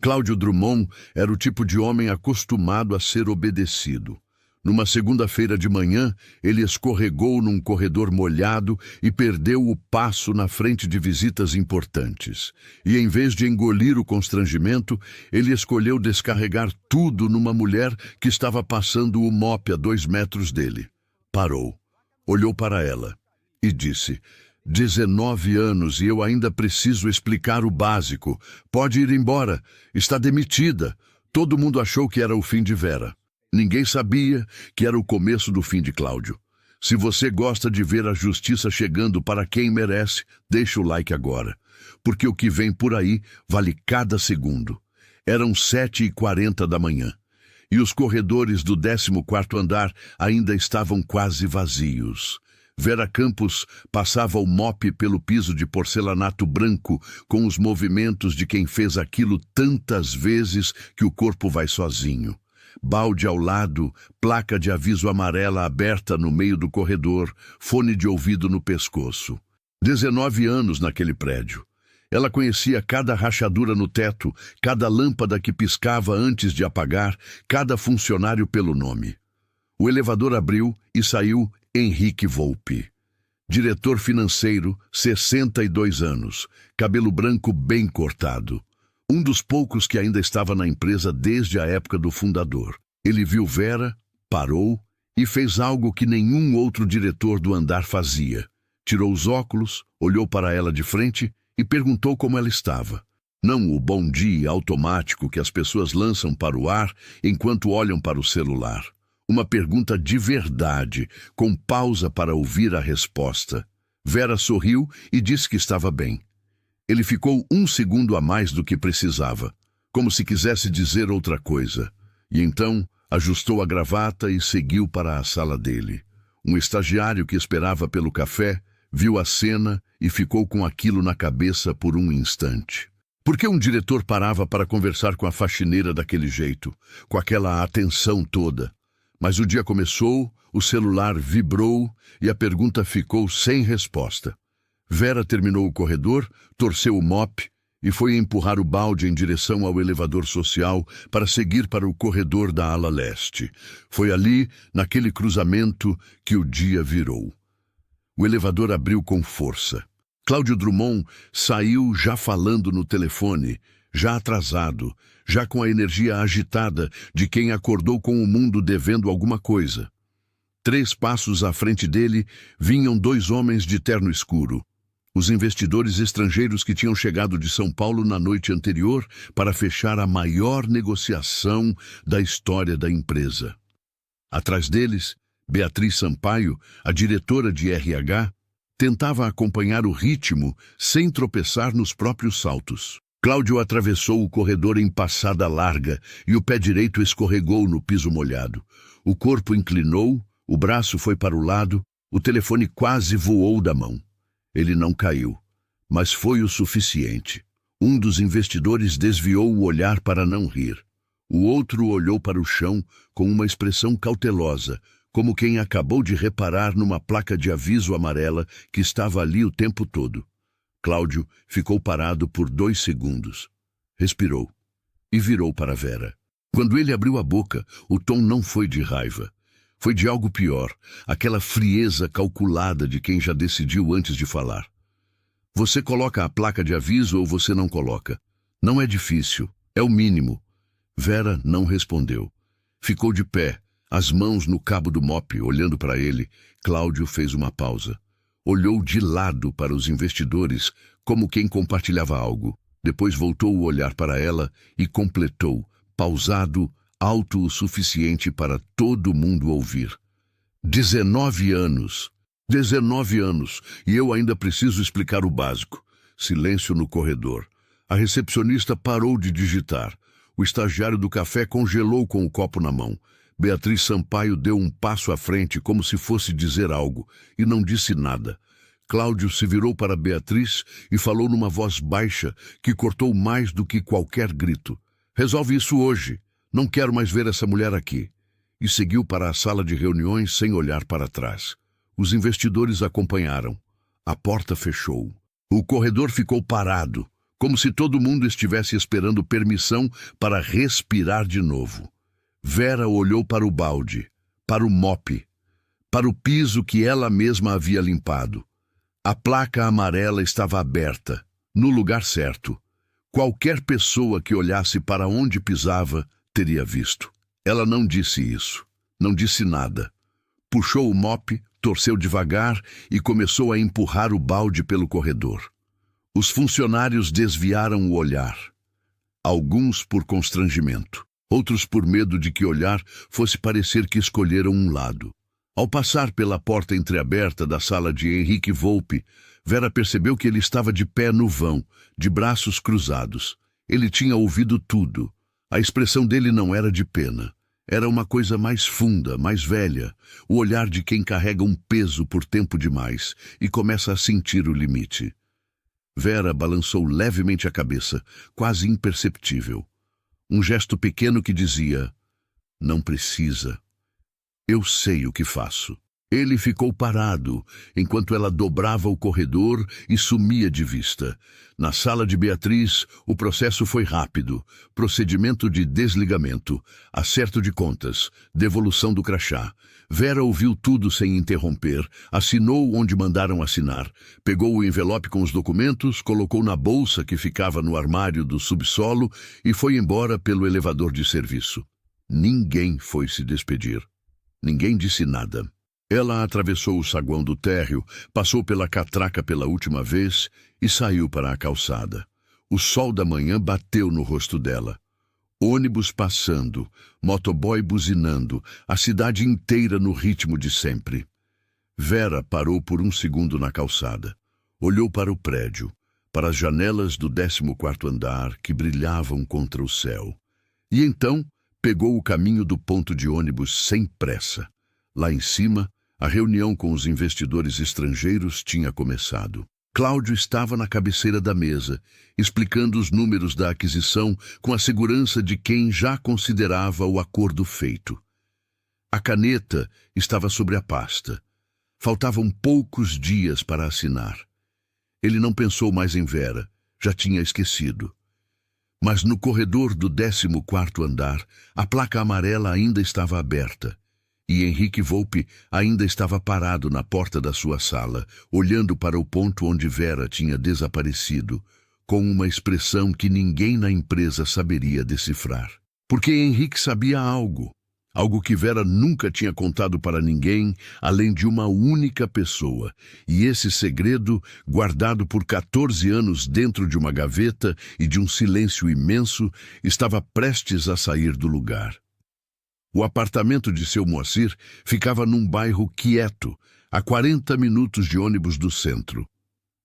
Cláudio Drummond era o tipo de homem acostumado a ser obedecido. Numa segunda-feira de manhã, ele escorregou num corredor molhado e perdeu o passo na frente de visitas importantes. E em vez de engolir o constrangimento, ele escolheu descarregar tudo numa mulher que estava passando o mop a 2 metros dele. Parou, olhou para ela e disse: 19 anos e eu ainda preciso explicar o básico. Pode ir embora, está demitida. Todo mundo achou que era o fim de Vera. Ninguém sabia que era o começo do fim de Cláudio. Se você gosta de ver a justiça chegando para quem merece, deixa o like agora, porque o que vem por aí vale cada segundo. Eram 7h40 da manhã, e os corredores do 14º andar ainda estavam quase vazios. Vera Campos passava o mop pelo piso de porcelanato branco com os movimentos de quem fez aquilo tantas vezes que o corpo vai sozinho. Balde ao lado, placa de aviso amarela aberta no meio do corredor, fone de ouvido no pescoço. 19 anos naquele prédio. Ela conhecia cada rachadura no teto, cada lâmpada que piscava antes de apagar, cada funcionário pelo nome. O elevador abriu e saiu Henrique Volpe. Diretor financeiro, 62 anos, cabelo branco bem cortado. Um dos poucos que ainda estava na empresa desde a época do fundador. Ele viu Vera, parou e fez algo que nenhum outro diretor do andar fazia. Tirou os óculos, olhou para ela de frente e perguntou como ela estava. Não o bom dia automático que as pessoas lançam para o ar enquanto olham para o celular. Uma pergunta de verdade, com pausa para ouvir a resposta. Vera sorriu e disse que estava bem. Ele ficou 1 segundo a mais do que precisava, como se quisesse dizer outra coisa. E então ajustou a gravata e seguiu para a sala dele. Um estagiário que esperava pelo café viu a cena e ficou com aquilo na cabeça por um instante. Por que um diretor parava para conversar com a faxineira daquele jeito, com aquela atenção toda? Mas o dia começou, o celular vibrou e a pergunta ficou sem resposta. Vera terminou o corredor, torceu o mop e foi empurrar o balde em direção ao elevador social para seguir para o corredor da ala leste. Foi ali, naquele cruzamento, que o dia virou. O elevador abriu com força. Cláudio Drummond saiu já falando no telefone, já atrasado, já com a energia agitada de quem acordou com o mundo devendo alguma coisa. 3 passos à frente dele vinham 2 homens de terno escuro. Os investidores estrangeiros que tinham chegado de São Paulo na noite anterior para fechar a maior negociação da história da empresa. Atrás deles, Beatriz Sampaio, a diretora de RH, tentava acompanhar o ritmo sem tropeçar nos próprios saltos. Cláudio atravessou o corredor em passada larga e o pé direito escorregou no piso molhado. O corpo inclinou, o braço foi para o lado, o telefone quase voou da mão. Ele não caiu, mas foi o suficiente. Um dos investidores desviou o olhar para não rir. O outro olhou para o chão com uma expressão cautelosa, como quem acabou de reparar numa placa de aviso amarela que estava ali o tempo todo. Cláudio ficou parado por 2 segundos. Respirou e virou para Vera. Quando ele abriu a boca, o tom não foi de raiva. Foi de algo pior, aquela frieza calculada de quem já decidiu antes de falar. Você coloca a placa de aviso ou você não coloca? Não é difícil, é o mínimo. Vera não respondeu. Ficou de pé, as mãos no cabo do mop, olhando para ele. Cláudio fez uma pausa. Olhou de lado para os investidores, como quem compartilhava algo. Depois voltou o olhar para ela e completou, pausado, alto o suficiente para todo mundo ouvir. 19 anos. 19 anos, e eu ainda preciso explicar o básico. Silêncio no corredor. A recepcionista parou de digitar. O estagiário do café congelou com o copo na mão. Beatriz Sampaio deu um passo à frente como se fosse dizer algo, e não disse nada. Cláudio se virou para Beatriz e falou numa voz baixa que cortou mais do que qualquer grito. Resolve isso hoje. Não quero mais ver essa mulher aqui. E seguiu para a sala de reuniões sem olhar para trás. Os investidores acompanharam. A porta fechou. O corredor ficou parado, como se todo mundo estivesse esperando permissão para respirar de novo. Vera olhou para o balde, para o mop, para o piso que ela mesma havia limpado. A placa amarela estava aberta, no lugar certo. Qualquer pessoa que olhasse para onde pisava teria visto. Ela não disse isso, não disse nada. Puxou o mop, torceu devagar e começou a empurrar o balde pelo corredor. Os funcionários desviaram o olhar. Alguns por constrangimento, outros por medo de que olhar fosse parecer que escolheram um lado. Ao passar pela porta entreaberta da sala de Henrique Volpe, Vera percebeu que ele estava de pé no vão, de braços cruzados. Ele tinha ouvido tudo. A expressão dele não era de pena. Era uma coisa mais funda, mais velha, o olhar de quem carrega um peso por tempo demais e começa a sentir o limite. Vera balançou levemente a cabeça, quase imperceptível. Um gesto pequeno que dizia: "Não precisa. Eu sei o que faço." Ele ficou parado, enquanto ela dobrava o corredor e sumia de vista. Na sala de Beatriz, o processo foi rápido. Procedimento de desligamento, acerto de contas, devolução do crachá. Vera ouviu tudo sem interromper, assinou onde mandaram assinar, pegou o envelope com os documentos, colocou na bolsa que ficava no armário do subsolo e foi embora pelo elevador de serviço. Ninguém foi se despedir. Ninguém disse nada. Ela atravessou o saguão do térreo, passou pela catraca pela última vez e saiu para a calçada. O sol da manhã bateu no rosto dela. Ônibus passando, motoboy buzinando, a cidade inteira no ritmo de sempre. Vera parou por um segundo na calçada. Olhou para o prédio, para as janelas do 14º andar que brilhavam contra o céu. E então pegou o caminho do ponto de ônibus sem pressa. Lá em cima, a reunião com os investidores estrangeiros tinha começado. Cláudio estava na cabeceira da mesa, explicando os números da aquisição com a segurança de quem já considerava o acordo feito. A caneta estava sobre a pasta. Faltavam poucos dias para assinar. Ele não pensou mais em Vera, já tinha esquecido. Mas no corredor do 14º andar, a placa amarela ainda estava aberta. E Henrique Volpe ainda estava parado na porta da sua sala, olhando para o ponto onde Vera tinha desaparecido, com uma expressão que ninguém na empresa saberia decifrar. Porque Henrique sabia algo que Vera nunca tinha contado para ninguém, além de uma única pessoa, e esse segredo, guardado por 14 anos dentro de uma gaveta e de um silêncio imenso, estava prestes a sair do lugar. O apartamento de seu Moacir ficava num bairro quieto, a 40 minutos de ônibus do centro.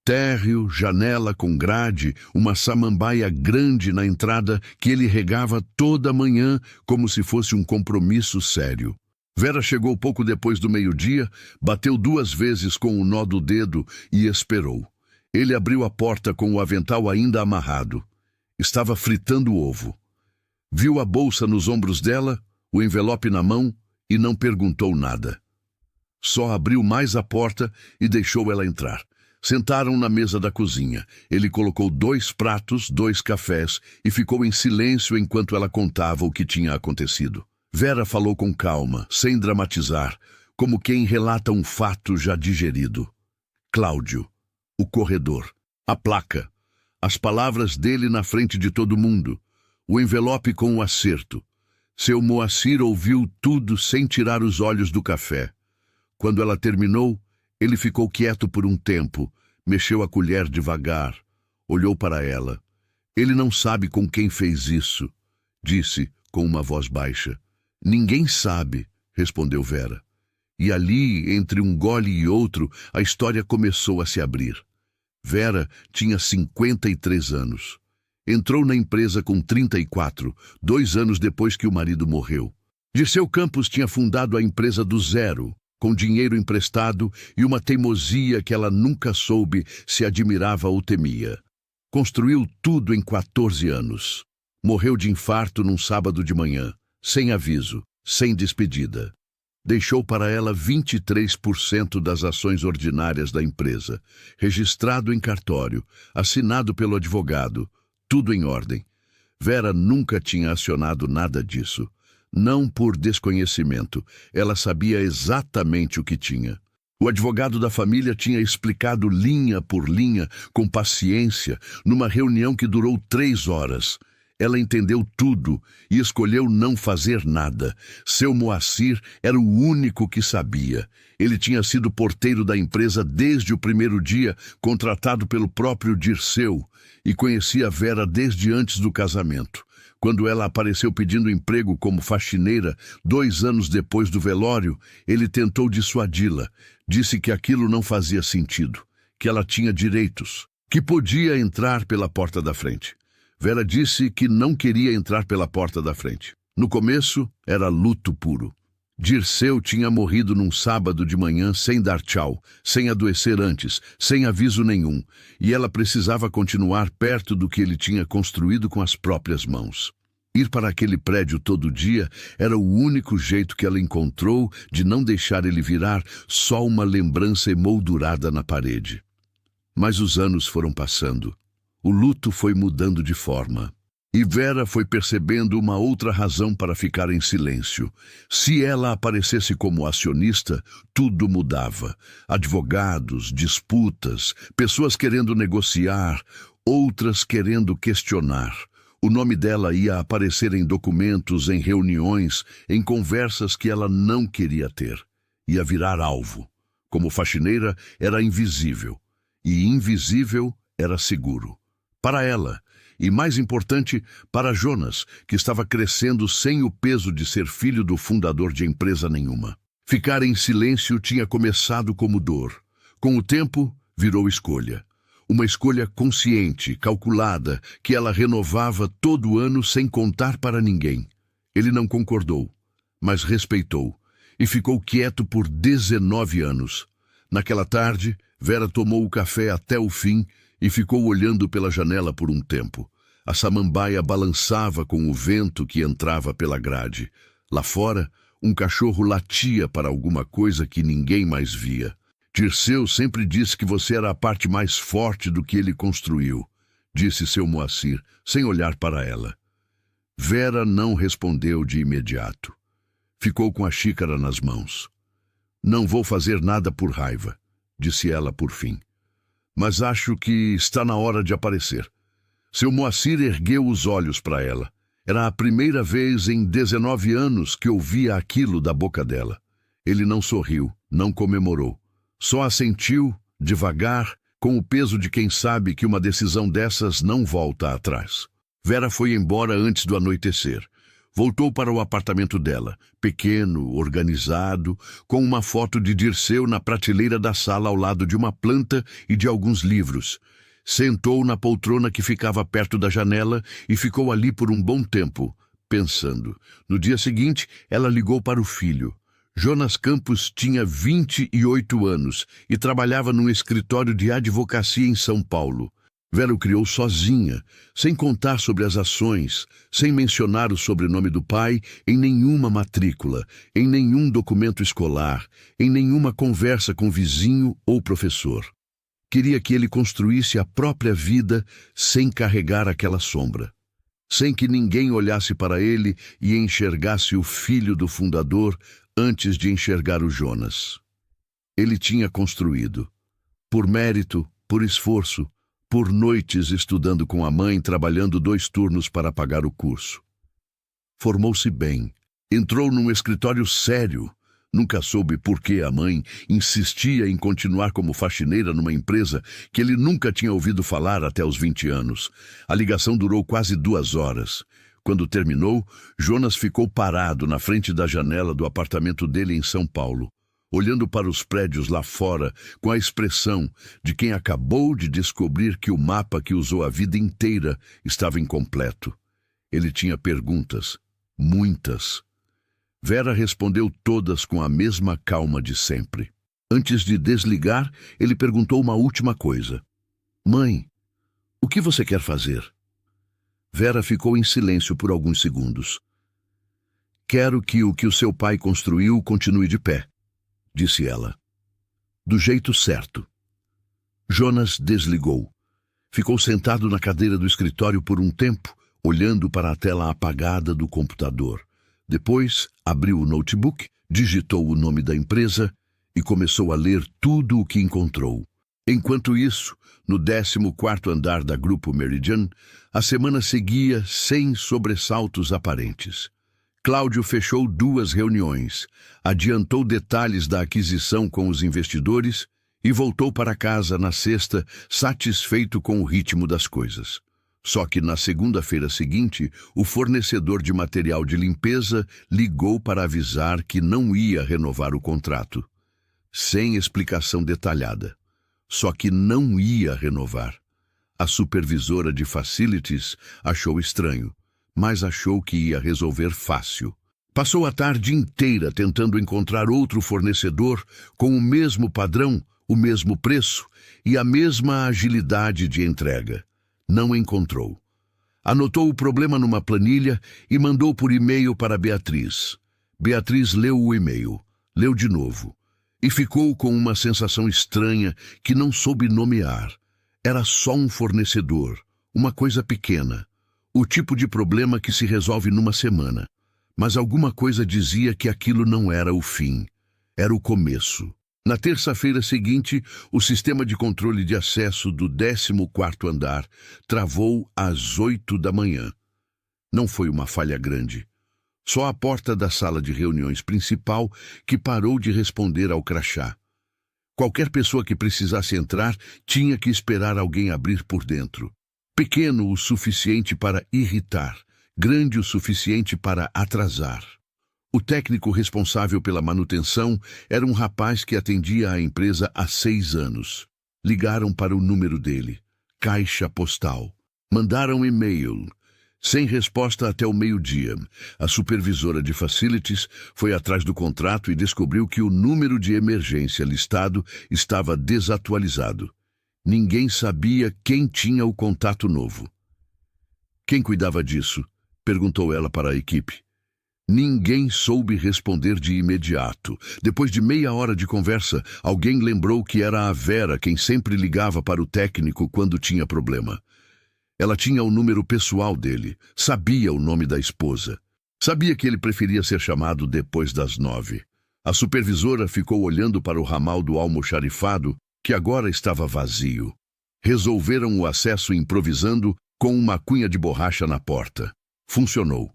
Térreo, janela com grade, uma samambaia grande na entrada que ele regava toda manhã como se fosse um compromisso sério. Vera chegou pouco depois do meio-dia, bateu 2 vezes com o nó do dedo e esperou. Ele abriu a porta com o avental ainda amarrado. Estava fritando ovo. Viu a bolsa nos ombros dela, o envelope na mão e não perguntou nada. Só abriu mais a porta e deixou ela entrar. Sentaram na mesa da cozinha. Ele colocou 2 pratos, 2 cafés e ficou em silêncio enquanto ela contava o que tinha acontecido. Vera falou com calma, sem dramatizar, como quem relata um fato já digerido. Cláudio, o corredor, a placa, as palavras dele na frente de todo mundo, o envelope com o acerto. Seu Moacir ouviu tudo sem tirar os olhos do café. Quando ela terminou, ele ficou quieto por um tempo, mexeu a colher devagar, olhou para ela. Ele não sabe com quem fez isso, disse com uma voz baixa. Ninguém sabe, respondeu Vera. E ali, entre um gole e outro, a história começou a se abrir. Vera tinha 53 anos. Entrou na empresa com 34, 2 anos depois que o marido morreu. Dirceu Campos tinha fundado a empresa do zero, com dinheiro emprestado e uma teimosia que ela nunca soube se admirava ou temia. Construiu tudo em 14 anos. Morreu de infarto num sábado de manhã, sem aviso, sem despedida. Deixou para ela 23% das ações ordinárias da empresa, registrado em cartório, assinado pelo advogado, tudo em ordem. Vera nunca tinha acionado nada disso. Não por desconhecimento, ela sabia exatamente o que tinha. O advogado da família tinha explicado linha por linha, com paciência, numa reunião que durou 3 horas. Ela entendeu tudo e escolheu não fazer nada. Seu Moacir era o único que sabia. Ele tinha sido porteiro da empresa desde o primeiro dia, contratado pelo próprio Dirceu, e conhecia Vera desde antes do casamento. Quando ela apareceu pedindo emprego como faxineira, 2 anos depois do velório, ele tentou dissuadi-la. Disse que aquilo não fazia sentido, que ela tinha direitos, que podia entrar pela porta da frente. Vera disse que não queria entrar pela porta da frente. No começo, era luto puro. Dirceu tinha morrido num sábado de manhã sem dar tchau, sem adoecer antes, sem aviso nenhum, e ela precisava continuar perto do que ele tinha construído com as próprias mãos. Ir para aquele prédio todo dia era o único jeito que ela encontrou de não deixar ele virar só uma lembrança emoldurada na parede. Mas os anos foram passando. O luto foi mudando de forma. E Vera foi percebendo uma outra razão para ficar em silêncio. Se ela aparecesse como acionista, tudo mudava. Advogados, disputas, pessoas querendo negociar, outras querendo questionar. O nome dela ia aparecer em documentos, em reuniões, em conversas que ela não queria ter. Ia virar alvo. Como faxineira, era invisível. E invisível era seguro. Para ela, e mais importante, para Jonas, que estava crescendo sem o peso de ser filho do fundador de empresa nenhuma. Ficar em silêncio tinha começado como dor. Com o tempo, virou escolha. Uma escolha consciente, calculada, que ela renovava todo ano sem contar para ninguém. Ele não concordou, mas respeitou, e ficou quieto por 19 anos. Naquela tarde, Vera tomou o café até o fim e ficou olhando pela janela por um tempo. A samambaia balançava com o vento que entrava pela grade. Lá fora, um cachorro latia para alguma coisa que ninguém mais via. Dirceu sempre disse que você era a parte mais forte do que ele construiu, disse seu Moacir, sem olhar para ela. Vera não respondeu de imediato. Ficou com a xícara nas mãos. Não vou fazer nada por raiva, disse ela por fim. Mas acho que está na hora de aparecer. Seu Moacir ergueu os olhos para ela. Era a primeira vez em 19 anos que ouvia aquilo da boca dela. Ele não sorriu, não comemorou. Só assentiu, devagar, com o peso de quem sabe que uma decisão dessas não volta atrás. Vera foi embora antes do anoitecer. Voltou para o apartamento dela, pequeno, organizado, com uma foto de Dirceu na prateleira da sala ao lado de uma planta e de alguns livros. Sentou na poltrona que ficava perto da janela e ficou ali por um bom tempo, pensando. No dia seguinte, ela ligou para o filho. Jonas Campos tinha 28 anos e trabalhava num escritório de advocacia em São Paulo. Vera o criou sozinha, sem contar sobre as ações, sem mencionar o sobrenome do pai em nenhuma matrícula, em nenhum documento escolar, em nenhuma conversa com vizinho ou professor. Queria que ele construísse a própria vida sem carregar aquela sombra. Sem que ninguém olhasse para ele e enxergasse o filho do fundador antes de enxergar o Jonas. Ele tinha construído. Por mérito, por esforço, por noites estudando com a mãe, trabalhando 2 turnos para pagar o curso. Formou-se bem. Entrou num escritório sério. Nunca soube por que a mãe insistia em continuar como faxineira numa empresa que ele nunca tinha ouvido falar até os 20 anos. A ligação durou quase 2 horas. Quando terminou, Jonas ficou parado na frente da janela do apartamento dele em São Paulo, olhando para os prédios lá fora com a expressão de quem acabou de descobrir que o mapa que usou a vida inteira estava incompleto. Ele tinha perguntas, muitas. Vera respondeu todas com a mesma calma de sempre. Antes de desligar, ele perguntou uma última coisa. Mãe, o que você quer fazer? Vera ficou em silêncio por alguns segundos. Quero que o seu pai construiu continue de pé, disse ela. Do jeito certo. Jonas desligou. Ficou sentado na cadeira do escritório por um tempo, olhando para a tela apagada do computador. Depois, abriu o notebook, digitou o nome da empresa e começou a ler tudo o que encontrou. Enquanto isso, no 14º andar da Grupo Meridian, a semana seguia sem sobressaltos aparentes. Cláudio fechou 2 reuniões, adiantou detalhes da aquisição com os investidores e voltou para casa na sexta, satisfeito com o ritmo das coisas. Só que na segunda-feira seguinte, o fornecedor de material de limpeza ligou para avisar que não ia renovar o contrato. Sem explicação detalhada. Só que não ia renovar. A supervisora de facilities achou estranho, mas achou que ia resolver fácil. Passou a tarde inteira tentando encontrar outro fornecedor com o mesmo padrão, o mesmo preço e a mesma agilidade de entrega. Não encontrou. Anotou o problema numa planilha e mandou por e-mail para Beatriz. Beatriz leu o e-mail, leu de novo, e ficou com uma sensação estranha que não soube nomear. Era só um fornecedor, uma coisa pequena, o tipo de problema que se resolve numa semana. Mas alguma coisa dizia que aquilo não era o fim, era o começo. Na terça-feira seguinte, o sistema de controle de acesso do 14º andar travou às 8 da manhã. Não foi uma falha grande. Só a porta da sala de reuniões principal que parou de responder ao crachá. Qualquer pessoa que precisasse entrar tinha que esperar alguém abrir por dentro. Pequeno o suficiente para irritar, grande o suficiente para atrasar. O técnico responsável pela manutenção era um rapaz que atendia a empresa há 6 anos. Ligaram para o número dele, caixa postal. Mandaram e-mail. Sem resposta até o meio-dia, a supervisora de facilities foi atrás do contrato e descobriu que o número de emergência listado estava desatualizado. Ninguém sabia quem tinha o contato novo. Quem cuidava disso? Perguntou ela para a equipe. Ninguém soube responder de imediato. Depois de meia hora de conversa, alguém lembrou que era a Vera quem sempre ligava para o técnico quando tinha problema. Ela tinha o número pessoal dele, sabia o nome da esposa. Sabia que ele preferia ser chamado depois das 9. A supervisora ficou olhando para o ramal do almoxarifado, que agora estava vazio. Resolveram o acesso improvisando com uma cunha de borracha na porta. Funcionou.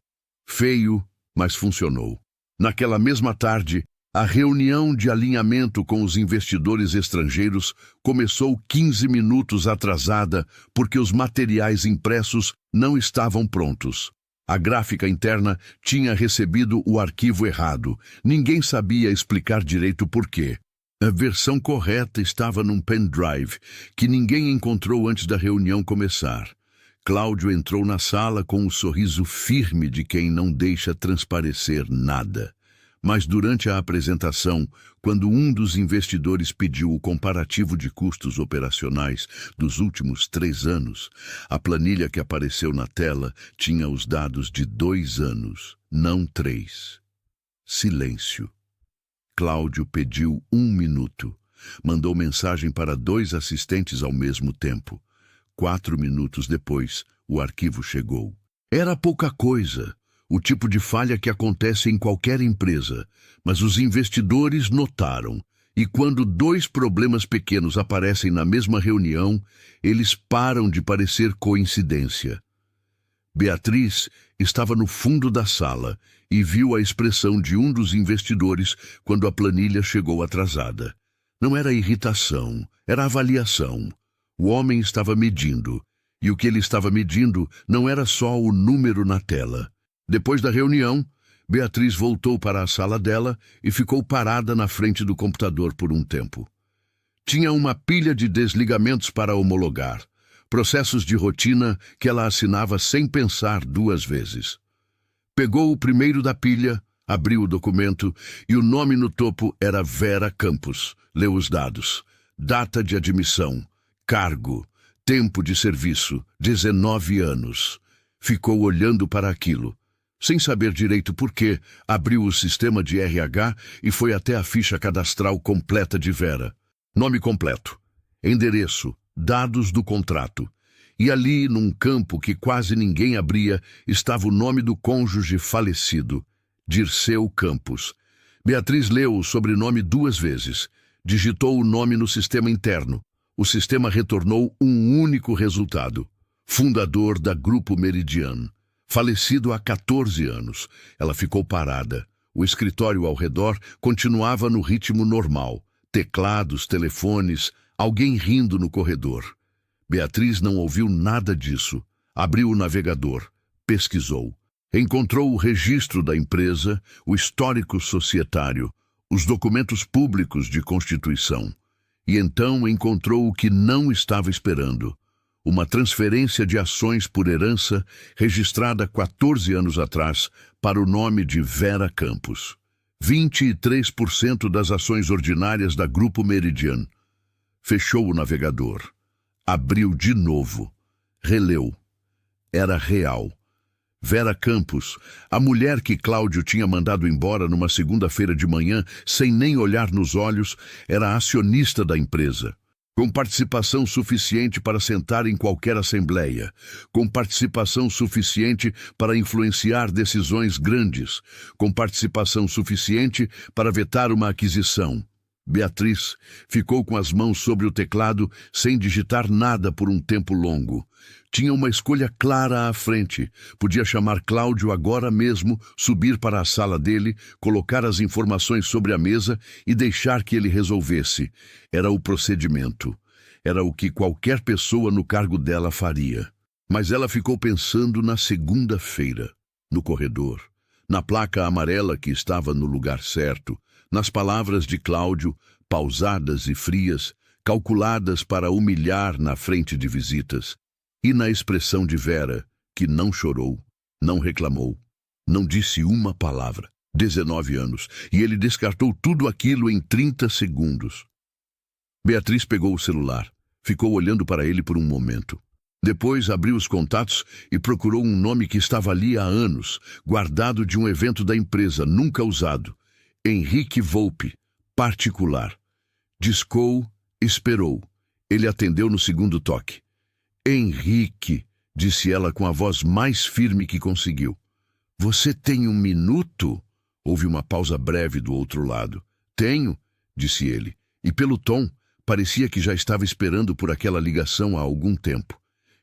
Feio, mas funcionou. Naquela mesma tarde, a reunião de alinhamento com os investidores estrangeiros começou 15 minutos atrasada porque os materiais impressos não estavam prontos. A gráfica interna tinha recebido o arquivo errado. Ninguém sabia explicar direito por quê. A versão correta estava num pendrive que ninguém encontrou antes da reunião começar. Cláudio entrou na sala com o sorriso firme de quem não deixa transparecer nada. Mas durante a apresentação, quando um dos investidores pediu o comparativo de custos operacionais dos últimos 3 anos, a planilha que apareceu na tela tinha os dados de 2 anos, não 3. Silêncio. Cláudio pediu 1 minuto. Mandou mensagem para 2 assistentes ao mesmo tempo. 4 minutos depois, o arquivo chegou. Era pouca coisa, o tipo de falha que acontece em qualquer empresa, mas os investidores notaram, e quando 2 problemas pequenos aparecem na mesma reunião, eles param de parecer coincidência. Beatriz estava no fundo da sala e viu a expressão de um dos investidores quando a planilha chegou atrasada. Não era irritação, era avaliação. O homem estava medindo, e o que ele estava medindo não era só o número na tela. Depois da reunião, Beatriz voltou para a sala dela e ficou parada na frente do computador por um tempo. Tinha uma pilha de desligamentos para homologar, processos de rotina que ela assinava sem pensar 2 vezes. Pegou o primeiro da pilha, abriu o documento e o nome no topo era Vera Campos. Leu os dados. Data de admissão. Cargo, tempo de serviço, 19 anos. Ficou olhando para aquilo. Sem saber direito por quê, abriu o sistema de RH e foi até a ficha cadastral completa de Vera. Nome completo, endereço, dados do contrato. E ali, num campo que quase ninguém abria, estava o nome do cônjuge falecido, Dirceu Campos. Beatriz leu o sobrenome 2 vezes. Digitou o nome no sistema interno. O sistema retornou um único resultado. Fundador da Grupo Meridian. Falecido há 14 anos. Ela ficou parada. O escritório ao redor continuava no ritmo normal. Teclados, telefones, alguém rindo no corredor. Beatriz não ouviu nada disso. Abriu o navegador. Pesquisou. Encontrou o registro da empresa, o histórico societário, os documentos públicos de constituição. E então encontrou o que não estava esperando. Uma transferência de ações por herança registrada 14 anos atrás para o nome de Vera Campos. 23% das ações ordinárias da Grupo Meridian. Fechou o navegador. Abriu de novo. Releu. Era real. Vera Campos, a mulher que Cláudio tinha mandado embora numa segunda-feira de manhã, sem nem olhar nos olhos, era acionista da empresa. Com participação suficiente para sentar em qualquer assembleia, com participação suficiente para influenciar decisões grandes, com participação suficiente para vetar uma aquisição. Beatriz ficou com as mãos sobre o teclado sem digitar nada por um tempo longo. Tinha uma escolha clara à frente. Podia chamar Cláudio agora mesmo, subir para a sala dele, colocar as informações sobre a mesa e deixar que ele resolvesse. Era o procedimento. Era o que qualquer pessoa no cargo dela faria. Mas ela ficou pensando na segunda-feira, no corredor, na placa amarela que estava no lugar certo, nas palavras de Cláudio, pausadas e frias, calculadas para humilhar na frente de visitas, e na expressão de Vera, que não chorou, não reclamou, não disse uma palavra. 19 anos, e ele descartou tudo aquilo em 30 segundos. Beatriz pegou o celular, ficou olhando para ele por um momento. Depois abriu os contatos e procurou um nome que estava ali há anos, guardado de um evento da empresa, nunca usado. Henrique Volpe, particular. Discou, esperou. Ele atendeu no segundo toque. Henrique, disse ela com a voz mais firme que conseguiu. Você tem 1 minuto? Houve uma pausa breve do outro lado. Tenho, disse ele, e pelo tom, parecia que já estava esperando por aquela ligação há algum tempo.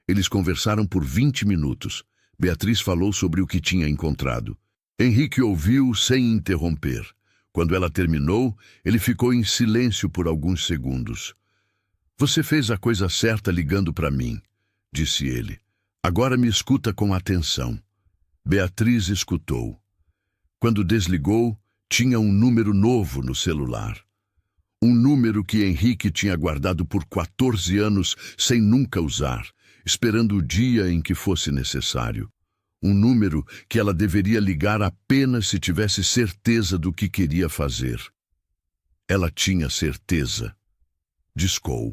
Eles conversaram por 20 minutos. Beatriz falou sobre o que tinha encontrado. Henrique ouviu sem interromper. Quando ela terminou, ele ficou em silêncio por alguns segundos. Você fez a coisa certa ligando para mim, disse ele. Agora me escuta com atenção. Beatriz escutou. Quando desligou, tinha um número novo no celular. Um número que Henrique tinha guardado por 14 anos sem nunca usar, esperando o dia em que fosse necessário. Um número que ela deveria ligar apenas se tivesse certeza do que queria fazer. Ela tinha certeza. Discou.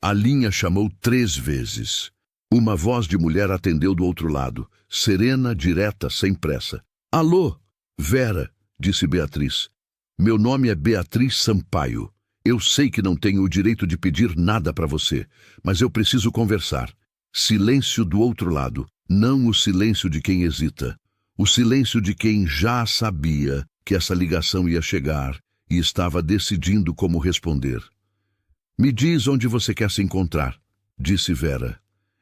A linha chamou 3 vezes. Uma voz de mulher atendeu do outro lado, serena, direta, sem pressa. Alô, Vera, disse Beatriz. Meu nome é Beatriz Sampaio. Eu sei que não tenho o direito de pedir nada para você, mas eu preciso conversar. Silêncio do outro lado. Não o silêncio de quem hesita. O silêncio de quem já sabia que essa ligação ia chegar e estava decidindo como responder. Me diz onde você quer se encontrar, disse Vera.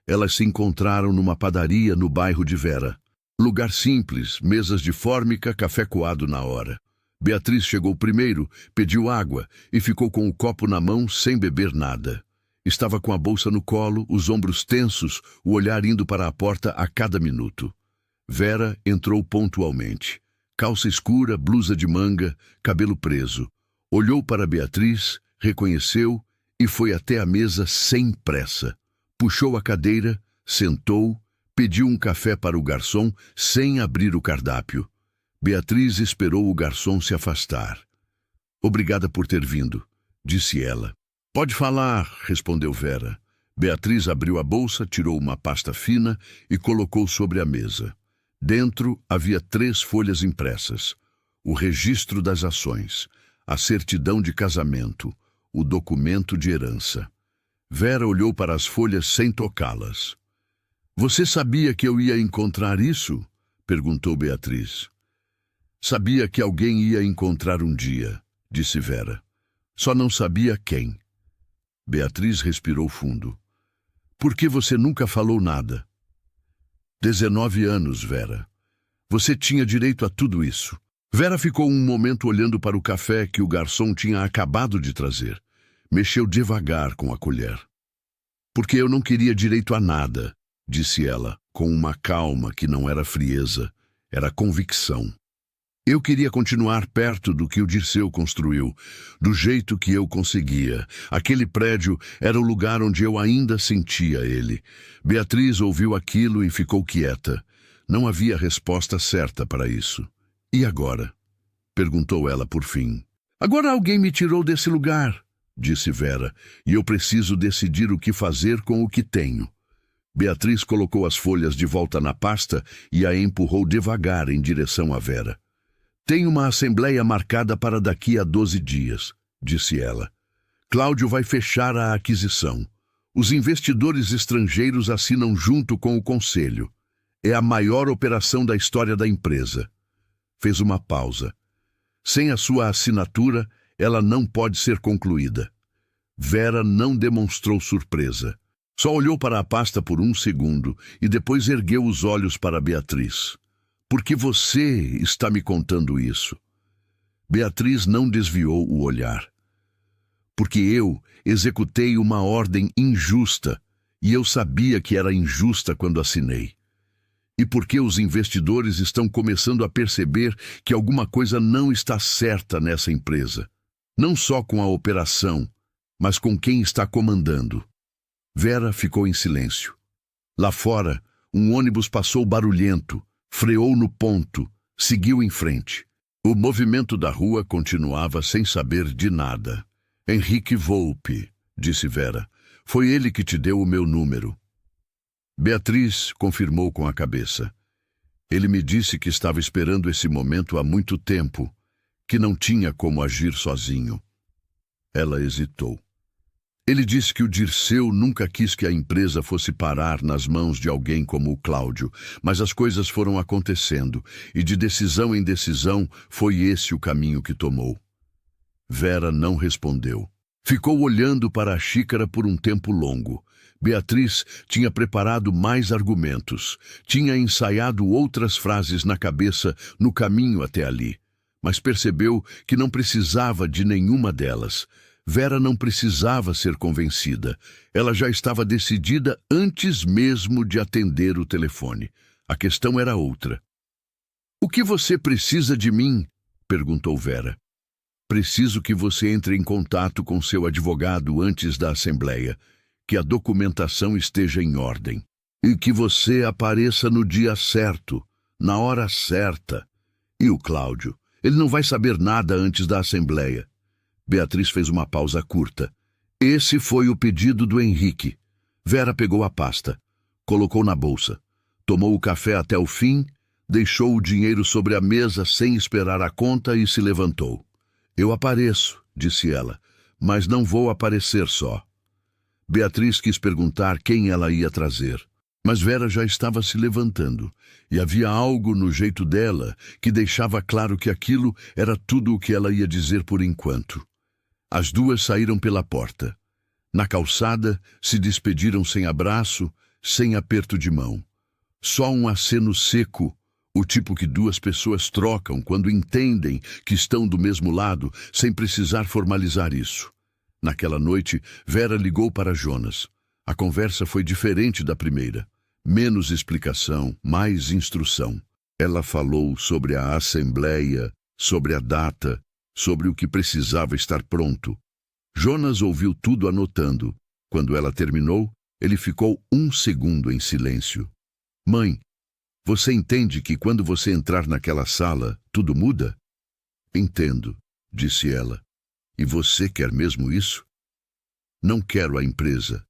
Elas se encontraram numa padaria no bairro de Vera. Lugar simples, mesas de fórmica, café coado na hora. Beatriz chegou primeiro, pediu água e ficou com o copo na mão sem beber nada. Estava com a bolsa no colo, os ombros tensos, o olhar indo para a porta a cada minuto. Vera entrou pontualmente. Calça escura, blusa de manga, cabelo preso. Olhou para Beatriz, reconheceu e foi até a mesa sem pressa. Puxou a cadeira, sentou, pediu um café para o garçom sem abrir o cardápio. Beatriz esperou o garçom se afastar. Obrigada por ter vindo, disse ela. Pode falar, respondeu Vera. Beatriz abriu a bolsa, tirou uma pasta fina e colocou sobre a mesa. Dentro havia 3 folhas impressas: o registro das ações, a certidão de casamento, o documento de herança. Vera olhou para as folhas sem tocá-las. Você sabia que eu ia encontrar isso? Perguntou Beatriz. Sabia que alguém ia encontrar um dia, disse Vera. Só não sabia quem. Beatriz respirou fundo. Por que você nunca falou nada? 19 anos, Vera. Você tinha direito a tudo isso. Vera ficou um momento olhando para o café que o garçom tinha acabado de trazer. Mexeu devagar com a colher. Porque eu não queria direito a nada, disse ela, com uma calma que não era frieza, era convicção. Eu queria continuar perto do que o Dirceu construiu, do jeito que eu conseguia. Aquele prédio era o lugar onde eu ainda sentia ele. Beatriz ouviu aquilo e ficou quieta. Não havia resposta certa para isso. E agora? Perguntou ela por fim. Agora alguém me tirou desse lugar, disse Vera, e eu preciso decidir o que fazer com o que tenho. Beatriz colocou as folhas de volta na pasta e a empurrou devagar em direção a Vera. Tem uma assembleia marcada para daqui a 12 dias, disse ela. Cláudio vai fechar a aquisição. Os investidores estrangeiros assinam junto com o conselho. É a maior operação da história da empresa. Fez uma pausa. Sem a sua assinatura, ela não pode ser concluída. Vera não demonstrou surpresa. Só olhou para a pasta por um segundo e depois ergueu os olhos para Beatriz. Por que você está me contando isso? Beatriz não desviou o olhar. Porque eu executei uma ordem injusta e eu sabia que era injusta quando assinei. E porque os investidores estão começando a perceber que alguma coisa não está certa nessa empresa. Não só com a operação, mas com quem está comandando. Vera ficou em silêncio. Lá fora, um ônibus passou barulhento, freou no ponto, seguiu em frente. O movimento da rua continuava sem saber de nada. Henrique Volpe, disse Vera. Foi ele que te deu o meu número. Beatriz confirmou com a cabeça. Ele me disse que estava esperando esse momento há muito tempo, que não tinha como agir sozinho. Ela hesitou. Ele disse que o Dirceu nunca quis que a empresa fosse parar nas mãos de alguém como o Cláudio, mas as coisas foram acontecendo, e de decisão em decisão foi esse o caminho que tomou. Vera não respondeu. Ficou olhando para a xícara por um tempo longo. Beatriz tinha preparado mais argumentos, tinha ensaiado outras frases na cabeça no caminho até ali, mas percebeu que não precisava de nenhuma delas. Vera não precisava ser convencida. Ela já estava decidida antes mesmo de atender o telefone. A questão era outra. O que você precisa de mim? Perguntou Vera. Preciso que você entre em contato com seu advogado antes da assembleia, que a documentação esteja em ordem, e que você apareça no dia certo, na hora certa. E o Cláudio? Ele não vai saber nada antes da assembleia. Beatriz fez uma pausa curta. Esse foi o pedido do Henrique. Vera pegou a pasta, colocou na bolsa, tomou o café até o fim, deixou o dinheiro sobre a mesa sem esperar a conta e se levantou. Eu apareço, disse ela, mas não vou aparecer só. Beatriz quis perguntar quem ela ia trazer, mas Vera já estava se levantando, e havia algo no jeito dela que deixava claro que aquilo era tudo o que ela ia dizer por enquanto. As duas saíram pela porta. Na calçada, se despediram sem abraço, sem aperto de mão. Só um aceno seco, o tipo que duas pessoas trocam quando entendem que estão do mesmo lado, sem precisar formalizar isso. Naquela noite, Vera ligou para Jonas. A conversa foi diferente da primeira. Menos explicação, mais instrução. Ela falou sobre a assembleia, sobre a data, sobre o que precisava estar pronto. Jonas ouviu tudo anotando. Quando ela terminou, ele ficou um segundo em silêncio. Mãe, você entende que quando você entrar naquela sala, tudo muda? Entendo, disse ela. E você quer mesmo isso? Não quero a empresa,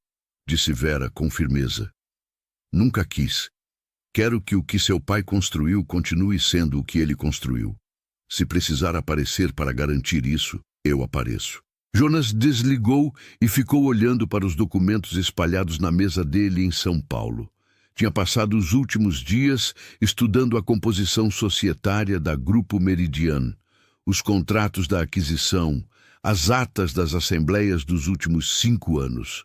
disse Vera com firmeza. Nunca quis. Quero que o que seu pai construiu continue sendo o que ele construiu. Se precisar aparecer para garantir isso, eu apareço. Jonas desligou e ficou olhando para os documentos espalhados na mesa dele em São Paulo. Tinha passado os últimos dias estudando a composição societária da Grupo Meridian, os contratos da aquisição, as atas das assembleias dos últimos 5 anos.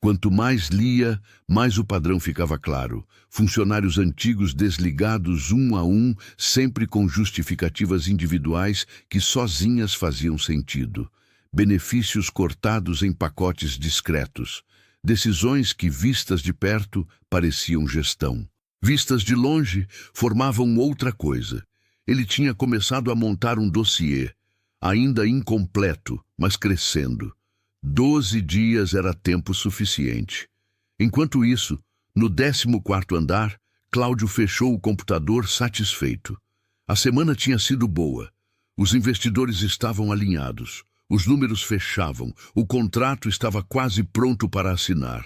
Quanto mais lia, mais o padrão ficava claro. Funcionários antigos desligados um a um, sempre com justificativas individuais que sozinhas faziam sentido. Benefícios cortados em pacotes discretos. Decisões que, vistas de perto, pareciam gestão. Vistas de longe, formavam outra coisa. Ele tinha começado a montar um dossiê, ainda incompleto, mas crescendo. 12 dias era tempo suficiente. Enquanto isso, no 14º andar, Cláudio fechou o computador satisfeito. A semana tinha sido boa. Os investidores estavam alinhados. Os números fechavam, o contrato estava quase pronto para assinar.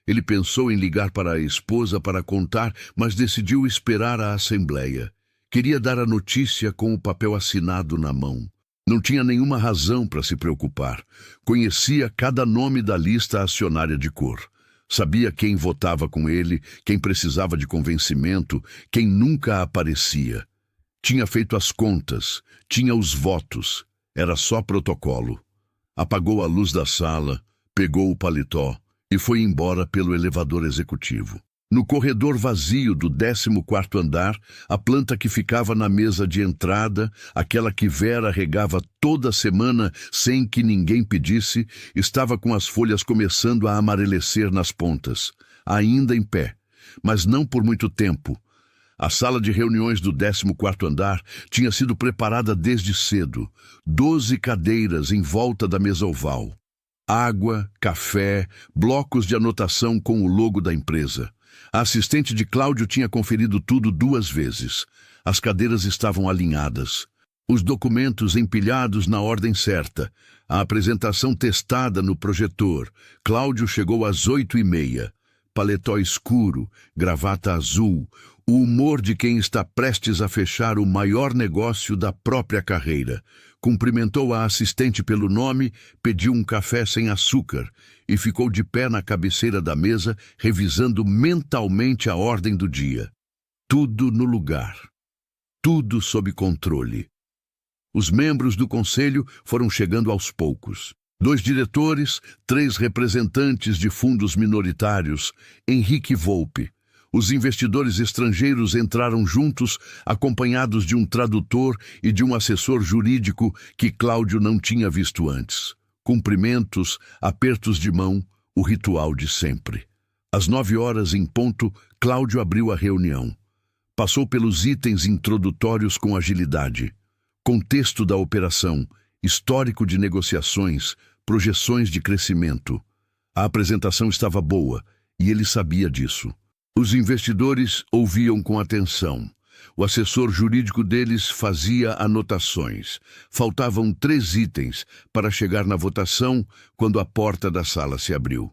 Ele pensou em ligar para a esposa para contar, mas decidiu esperar a assembleia. Queria dar a notícia com o papel assinado na mão. Não tinha nenhuma razão para se preocupar. Conhecia cada nome da lista acionária de cor. Sabia quem votava com ele, quem precisava de convencimento, quem nunca aparecia. Tinha feito as contas, tinha os votos. Era só protocolo. Apagou a luz da sala, pegou o paletó e foi embora pelo elevador executivo. No corredor vazio do 14º andar, a planta que ficava na mesa de entrada, aquela que Vera regava toda semana sem que ninguém pedisse, estava com as folhas começando a amarelecer nas pontas, ainda em pé, mas não por muito tempo. A sala de reuniões do 14º andar tinha sido preparada desde cedo. 12 cadeiras em volta da mesa oval. Água, café, blocos de anotação com o logo da empresa. A assistente de Cláudio tinha conferido tudo 2 vezes. As cadeiras estavam alinhadas. Os documentos empilhados na ordem certa. A apresentação testada no projetor. Cláudio chegou às 8h30. Paletó escuro, gravata azul, o humor de quem está prestes a fechar o maior negócio da própria carreira. Cumprimentou a assistente pelo nome, pediu um café sem açúcar e ficou de pé na cabeceira da mesa, revisando mentalmente a ordem do dia. Tudo no lugar. Tudo sob controle. Os membros do conselho foram chegando aos poucos. 2 diretores, 3 representantes de fundos minoritários, Henrique Volpe. Os investidores estrangeiros entraram juntos, acompanhados de um tradutor e de um assessor jurídico que Cláudio não tinha visto antes. Cumprimentos, apertos de mão, o ritual de sempre. Às 9h em ponto, Cláudio abriu a reunião. Passou pelos itens introdutórios com agilidade. Contexto da operação, histórico de negociações, projeções de crescimento. A apresentação estava boa e ele sabia disso. Os investidores ouviam com atenção. O assessor jurídico deles fazia anotações. Faltavam 3 itens para chegar na votação quando a porta da sala se abriu.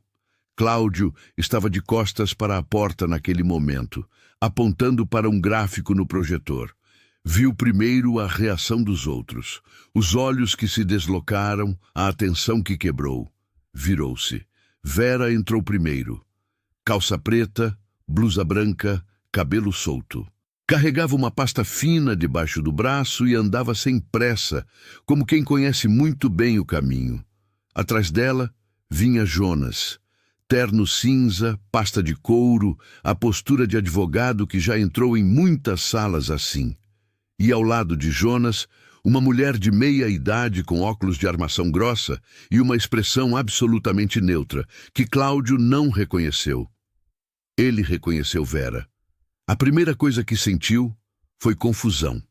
Cláudio estava de costas para a porta naquele momento, apontando para um gráfico no projetor. Viu primeiro a reação dos outros, os olhos que se deslocaram, a atenção que quebrou. Virou-se. Vera entrou primeiro. Calça preta, blusa branca, cabelo solto. Carregava uma pasta fina debaixo do braço e andava sem pressa, como quem conhece muito bem o caminho. Atrás dela vinha Jonas. Terno cinza, pasta de couro, a postura de advogado que já entrou em muitas salas assim. E ao lado de Jonas, uma mulher de meia idade com óculos de armação grossa e uma expressão absolutamente neutra, que Cláudio não reconheceu. Ele reconheceu Vera. A primeira coisa que sentiu foi confusão.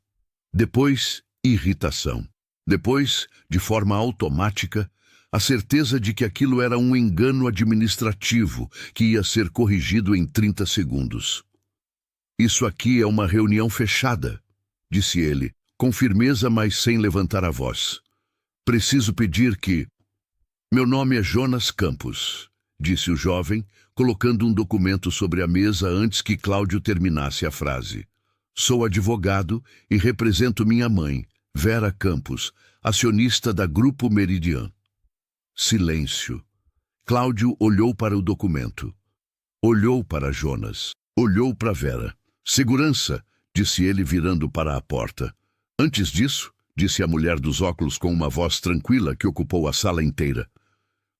Depois, irritação. Depois, de forma automática, a certeza de que aquilo era um engano administrativo que ia ser corrigido em 30 segundos. Isso aqui é uma reunião fechada, disse ele, com firmeza, mas sem levantar a voz. Preciso pedir que... Meu nome é Jonas Campos, disse o jovem, colocando um documento sobre a mesa antes que Cláudio terminasse a frase. Sou advogado e represento minha mãe, Vera Campos, acionista da Grupo Meridian. Silêncio. Cláudio olhou para o documento. Olhou para Jonas. Olhou para Vera. Segurança, disse ele virando para a porta. Antes disso, disse a mulher dos óculos com uma voz tranquila que ocupou a sala inteira.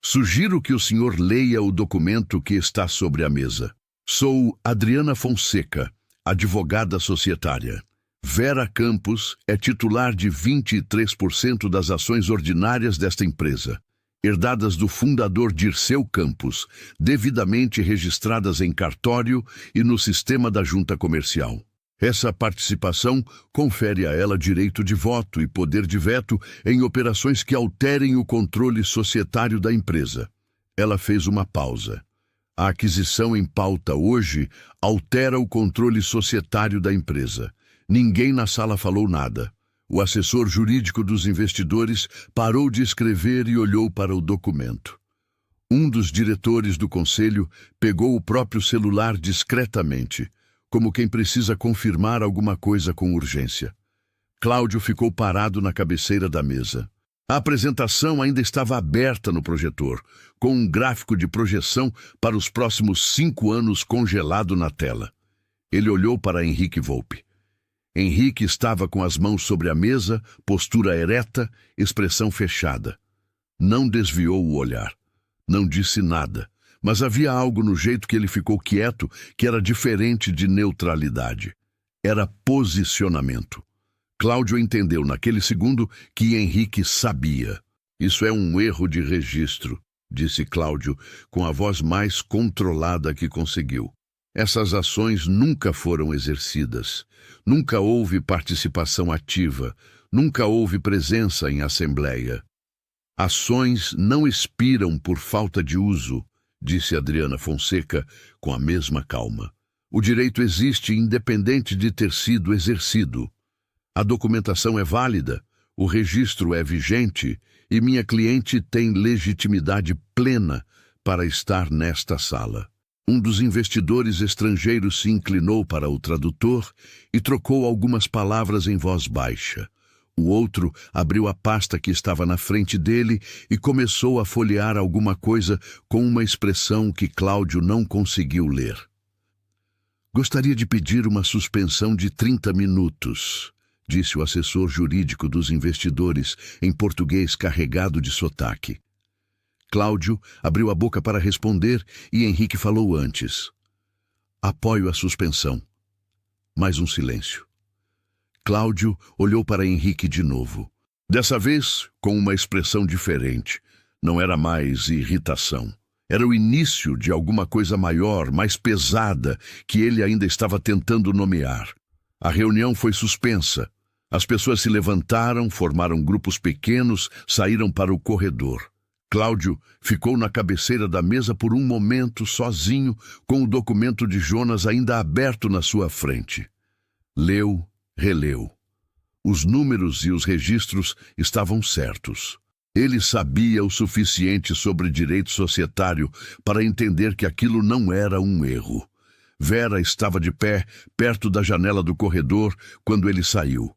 Sugiro que o senhor leia o documento que está sobre a mesa. Sou Adriana Fonseca, advogada societária. Vera Campos é titular de 23% das ações ordinárias desta empresa, herdadas do fundador Dirceu Campos, devidamente registradas em cartório e no sistema da junta comercial. Essa participação confere a ela direito de voto e poder de veto em operações que alterem o controle societário da empresa. Ela fez uma pausa. A aquisição em pauta hoje altera o controle societário da empresa. Ninguém na sala falou nada. O assessor jurídico dos investidores parou de escrever e olhou para o documento. Um dos diretores do conselho pegou o próprio celular discretamente, como quem precisa confirmar alguma coisa com urgência. Cláudio ficou parado na cabeceira da mesa. A apresentação ainda estava aberta no projetor, com um gráfico de projeção para os próximos 5 anos congelado na tela. Ele olhou para Henrique Volpe. Henrique estava com as mãos sobre a mesa, postura ereta, expressão fechada. Não desviou o olhar. Não disse nada. Mas havia algo no jeito que ele ficou quieto que era diferente de neutralidade. Era posicionamento. Cláudio entendeu naquele segundo que Henrique sabia. Isso é um erro de registro, disse Cláudio, com a voz mais controlada que conseguiu. Essas ações nunca foram exercidas. Nunca houve participação ativa. Nunca houve presença em assembleia. Ações não expiram por falta de uso, disse Adriana Fonseca com a mesma calma. O direito existe independente de ter sido exercido. A documentação é válida, o registro é vigente e minha cliente tem legitimidade plena para estar nesta sala. Um dos investidores estrangeiros se inclinou para o tradutor e trocou algumas palavras em voz baixa. O outro abriu a pasta que estava na frente dele e começou a folhear alguma coisa com uma expressão que Cláudio não conseguiu ler. Gostaria de pedir uma suspensão de 30 minutos, disse o assessor jurídico dos investidores em português carregado de sotaque. Cláudio abriu a boca para responder e Henrique falou antes. Apoio a suspensão. Mais um silêncio. Cláudio olhou para Henrique de novo. Dessa vez, com uma expressão diferente. Não era mais irritação. Era o início de alguma coisa maior, mais pesada, que ele ainda estava tentando nomear. A reunião foi suspensa. As pessoas se levantaram, formaram grupos pequenos, saíram para o corredor. Cláudio ficou na cabeceira da mesa por um momento, sozinho, com o documento de Jonas ainda aberto na sua frente. Leu, releu. Os números e os registros estavam certos. Ele sabia o suficiente sobre direito societário para entender que aquilo não era um erro. Vera estava de pé, perto da janela do corredor, quando ele saiu.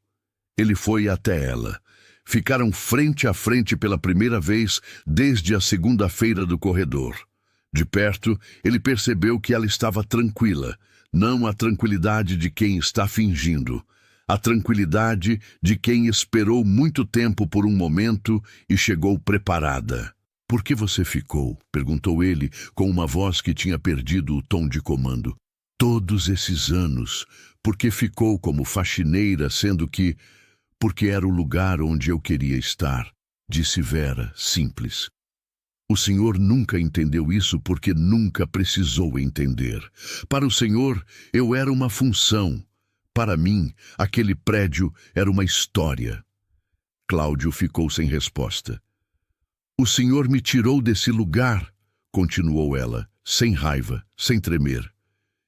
Ele foi até ela. Ficaram frente a frente pela primeira vez desde a segunda-feira do corredor. De perto, ele percebeu que ela estava tranquila, não a tranquilidade de quem está fingindo, a tranquilidade de quem esperou muito tempo por um momento e chegou preparada. "Por que você ficou?" perguntou ele, com uma voz que tinha perdido o tom de comando. "Todos esses anos, por que ficou como faxineira, sendo que... Porque era o lugar onde eu queria estar", disse Vera, simples. O senhor nunca entendeu isso porque nunca precisou entender. Para o senhor, eu era uma função. Para mim, aquele prédio era uma história. Cláudio ficou sem resposta. "O senhor me tirou desse lugar", continuou ela, sem raiva, sem tremer.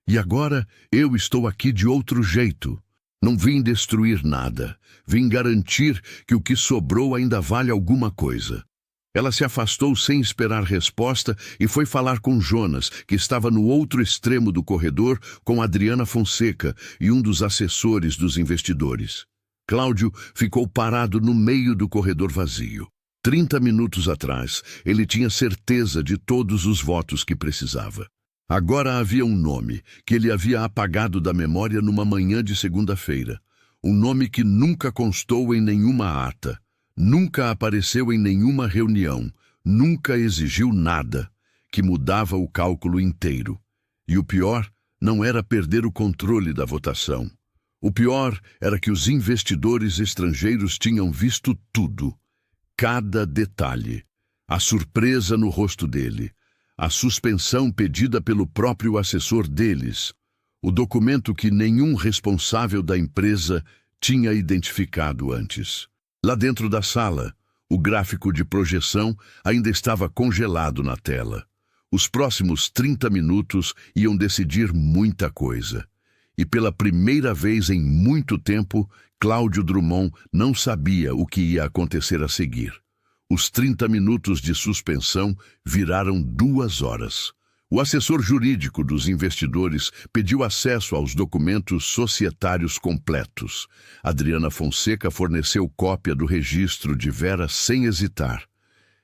"E agora eu estou aqui de outro jeito. Não vim destruir nada. Vim garantir que o que sobrou ainda vale alguma coisa." Ela se afastou sem esperar resposta e foi falar com Jonas, que estava no outro extremo do corredor, com Adriana Fonseca e um dos assessores dos investidores. Cláudio ficou parado no meio do corredor vazio. 30 minutos atrás, ele tinha certeza de todos os votos que precisava. Agora havia um nome que ele havia apagado da memória numa manhã de segunda-feira. Um nome que nunca constou em nenhuma ata, nunca apareceu em nenhuma reunião, nunca exigiu nada, que mudava o cálculo inteiro. E o pior não era perder o controle da votação. O pior era que os investidores estrangeiros tinham visto tudo, cada detalhe, a surpresa no rosto dele, a suspensão pedida pelo próprio assessor deles, o documento que nenhum responsável da empresa tinha identificado antes. Lá dentro da sala, o gráfico de projeção ainda estava congelado na tela. Os próximos 30 minutos iam decidir muita coisa. E pela primeira vez em muito tempo, Cláudio Drummond não sabia o que ia acontecer a seguir. Os 30 minutos de suspensão viraram 2 horas. O assessor jurídico dos investidores pediu acesso aos documentos societários completos. Adriana Fonseca forneceu cópia do registro de Vera sem hesitar.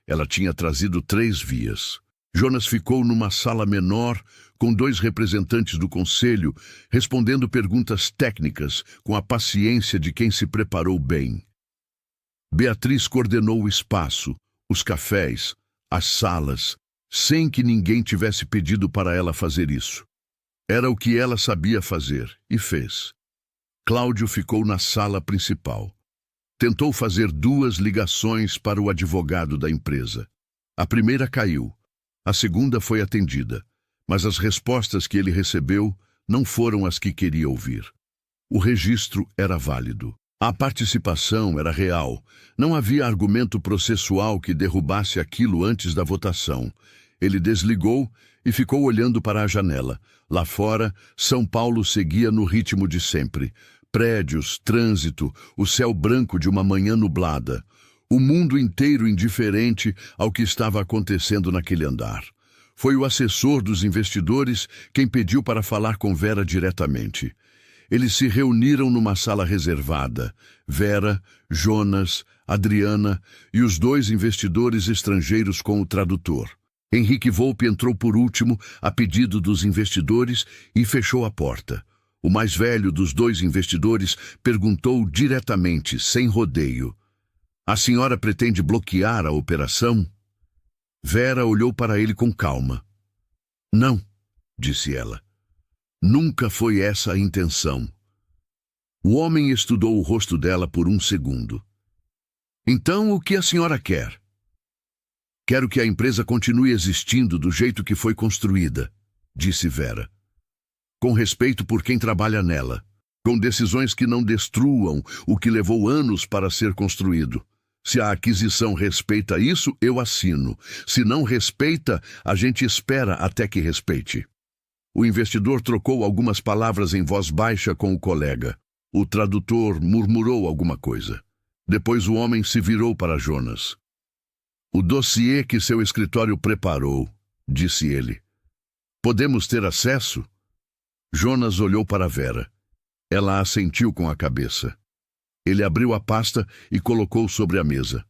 Ela tinha trazido 3 vias. Jonas ficou numa sala menor, com 2 representantes do conselho, respondendo perguntas técnicas com a paciência de quem se preparou bem. Beatriz coordenou o espaço, os cafés, as salas, sem que ninguém tivesse pedido para ela fazer isso. Era o que ela sabia fazer, e fez. Cláudio ficou na sala principal. Tentou fazer 2 ligações para o advogado da empresa. A primeira caiu. A segunda foi atendida, mas as respostas que ele recebeu não foram as que queria ouvir. O registro era válido. A participação era real. Não havia argumento processual que derrubasse aquilo antes da votação. Ele desligou e ficou olhando para a janela. Lá fora, São Paulo seguia no ritmo de sempre. Prédios, trânsito, o céu branco de uma manhã nublada. O mundo inteiro indiferente ao que estava acontecendo naquele andar. Foi o assessor dos investidores quem pediu para falar com Vera diretamente. Eles se reuniram numa sala reservada. Vera, Jonas, Adriana e os 2 investidores estrangeiros com o tradutor. Henrique Volpe entrou por último, a pedido dos investidores, e fechou a porta. O mais velho dos 2 investidores perguntou diretamente, sem rodeio: "A senhora pretende bloquear a operação?" Vera olhou para ele com calma. "Não", disse ela. "Nunca foi essa a intenção." O homem estudou o rosto dela por 1 segundo. "Então, o que a senhora quer?" "Quero que a empresa continue existindo do jeito que foi construída", disse Vera. "Com respeito por quem trabalha nela, com decisões que não destruam o que levou anos para ser construído. Se a aquisição respeita isso, eu assino. Se não respeita, a gente espera até que respeite." O investidor trocou algumas palavras em voz baixa com o colega. O tradutor murmurou alguma coisa. Depois o homem se virou para Jonas. "O dossiê que seu escritório preparou", disse ele. "Podemos ter acesso?" Jonas olhou para Vera. Ela assentiu com a cabeça. Ele abriu a pasta e colocou sobre a mesa.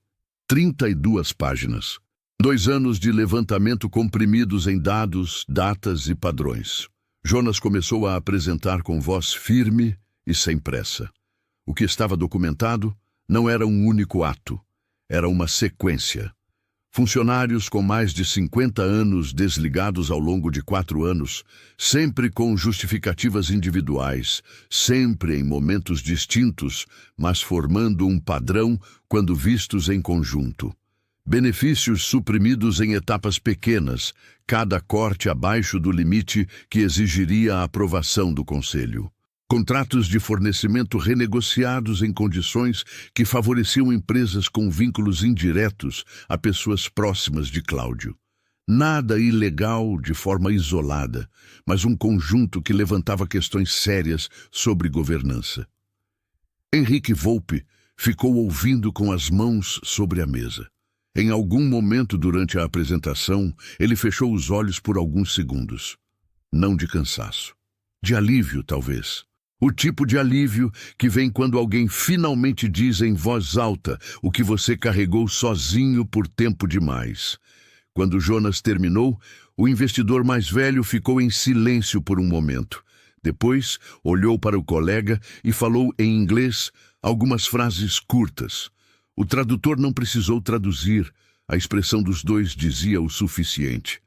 32 páginas. 2 anos de levantamento comprimidos em dados, datas e padrões. Jonas começou a apresentar com voz firme e sem pressa. O que estava documentado não era um único ato, era uma sequência. Funcionários com mais de 50 anos desligados ao longo de 4 anos, sempre com justificativas individuais, sempre em momentos distintos, mas formando um padrão quando vistos em conjunto. Benefícios suprimidos em etapas pequenas, cada corte abaixo do limite que exigiria a aprovação do Conselho. Contratos de fornecimento renegociados em condições que favoreciam empresas com vínculos indiretos a pessoas próximas de Cláudio. Nada ilegal de forma isolada, mas um conjunto que levantava questões sérias sobre governança. Henrique Volpe ficou ouvindo com as mãos sobre a mesa. Em algum momento durante a apresentação, ele fechou os olhos por alguns segundos. Não de cansaço. De alívio, talvez. O tipo de alívio que vem quando alguém finalmente diz em voz alta o que você carregou sozinho por tempo demais. Quando Jonas terminou, o investidor mais velho ficou em silêncio por um momento. Depois, olhou para o colega e falou em inglês algumas frases curtas. O tradutor não precisou traduzir, a expressão dos dois dizia o suficiente.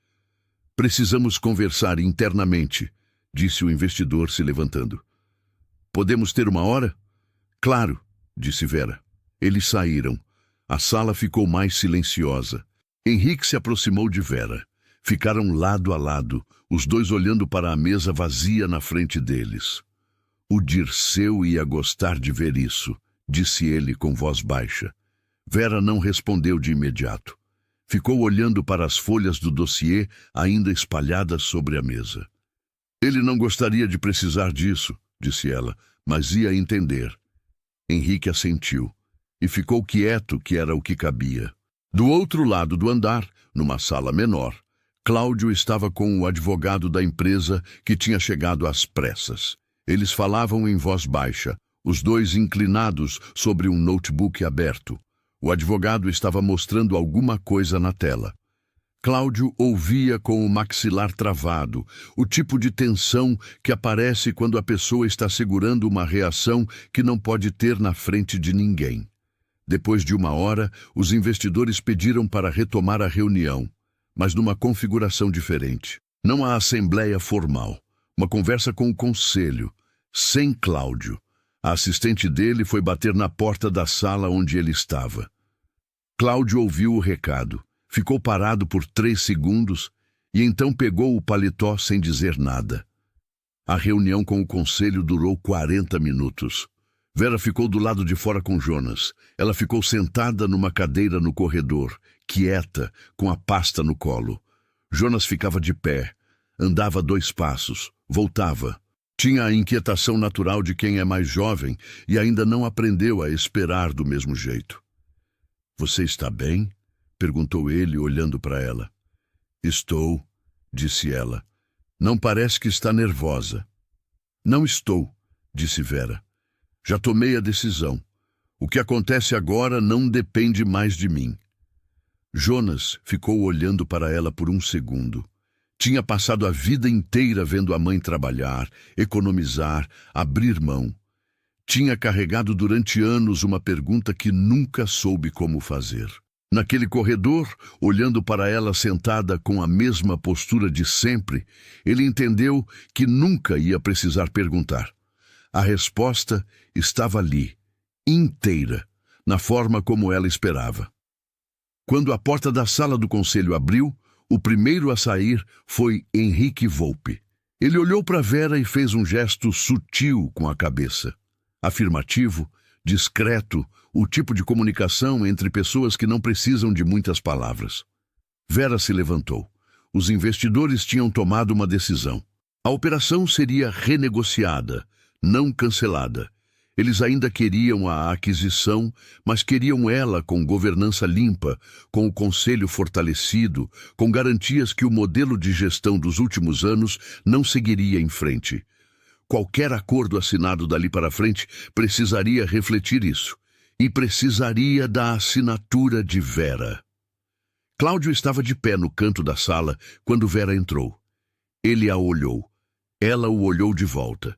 Precisamos conversar internamente, disse o investidor se levantando. Podemos ter uma hora? Claro, disse Vera. Eles saíram. A sala ficou mais silenciosa. Henrique se aproximou de Vera. Ficaram lado a lado, os dois olhando para a mesa vazia na frente deles. O Dirceu ia gostar de ver isso, disse ele com voz baixa. Vera não respondeu de imediato. Ficou olhando para as folhas do dossiê ainda espalhadas sobre a mesa. Ele não gostaria de precisar disso, disse ela, mas ia entender. Henrique assentiu e ficou quieto, que era o que cabia. Do outro lado do andar, numa sala menor, Cláudio estava com o advogado da empresa que tinha chegado às pressas. Eles falavam em voz baixa, os dois inclinados sobre um notebook aberto. O advogado estava mostrando alguma coisa na tela. Cláudio ouvia com o maxilar travado, o tipo de tensão que aparece quando a pessoa está segurando uma reação que não pode ter na frente de ninguém. Depois de uma hora, os investidores pediram para retomar a reunião, mas numa configuração diferente. Não a assembleia formal, uma conversa com o conselho, sem Cláudio. A assistente dele foi bater na porta da sala onde ele estava. Cláudio ouviu o recado, ficou parado por 3 segundos e então pegou o paletó sem dizer nada. A reunião com o conselho durou 40 minutos. Vera ficou do lado de fora com Jonas. Ela ficou sentada numa cadeira no corredor, quieta, com a pasta no colo. Jonas ficava de pé, andava 2 passos, voltava. Tinha a inquietação natural de quem é mais jovem e ainda não aprendeu a esperar do mesmo jeito. Você está bem? Perguntou ele, olhando para ela. Estou, disse ela. Não parece que está nervosa. Não estou, disse Vera. Já tomei a decisão. O que acontece agora não depende mais de mim. Jonas ficou olhando para ela por um segundo. Tinha passado a vida inteira vendo a mãe trabalhar, economizar, abrir mão. Tinha carregado durante anos uma pergunta que nunca soube como fazer. Naquele corredor, olhando para ela sentada com a mesma postura de sempre, ele entendeu que nunca ia precisar perguntar. A resposta estava ali, inteira, na forma como ela esperava. Quando a porta da sala do conselho abriu, o primeiro a sair foi Henrique Volpe. Ele olhou para Vera e fez um gesto sutil com a cabeça. Afirmativo, discreto, o tipo de comunicação entre pessoas que não precisam de muitas palavras. Vera se levantou. Os investidores tinham tomado uma decisão. A operação seria renegociada, não cancelada. Eles ainda queriam a aquisição, mas queriam ela com governança limpa, com o conselho fortalecido, com garantias que o modelo de gestão dos últimos anos não seguiria em frente. Qualquer acordo assinado dali para frente precisaria refletir isso, e precisaria da assinatura de Vera. Cláudio estava de pé no canto da sala quando Vera entrou. Ele a olhou. Ela o olhou de volta.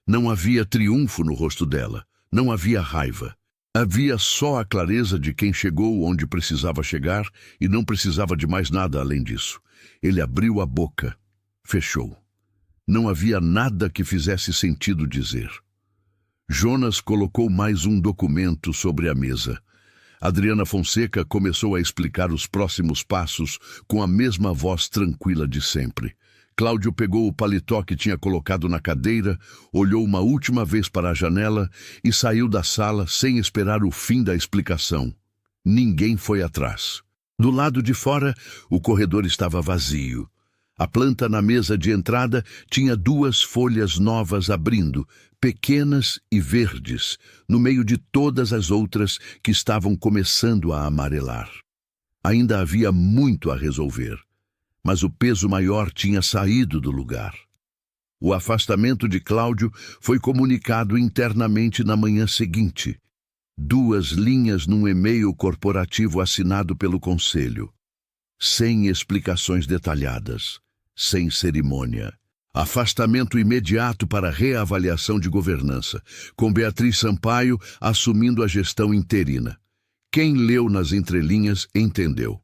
Não havia triunfo no rosto dela, não havia raiva. Havia só a clareza de quem chegou onde precisava chegar e não precisava de mais nada além disso. Ele abriu a boca, fechou. Não havia nada que fizesse sentido dizer. Jonas colocou mais um documento sobre a mesa. Adriana Fonseca começou a explicar os próximos passos com a mesma voz tranquila de sempre. Cláudio pegou o paletó que tinha colocado na cadeira, olhou uma última vez para a janela e saiu da sala sem esperar o fim da explicação. Ninguém foi atrás. Do lado de fora, o corredor estava vazio. A planta na mesa de entrada tinha 2 folhas novas abrindo, pequenas e verdes, no meio de todas as outras que estavam começando a amarelar. Ainda havia muito a resolver, mas o peso maior tinha saído do lugar. O afastamento de Cláudio foi comunicado internamente na manhã seguinte. 2 linhas num e-mail corporativo assinado pelo conselho. Sem explicações detalhadas, sem cerimônia. Afastamento imediato para reavaliação de governança, com Beatriz Sampaio assumindo a gestão interina. Quem leu nas entrelinhas entendeu.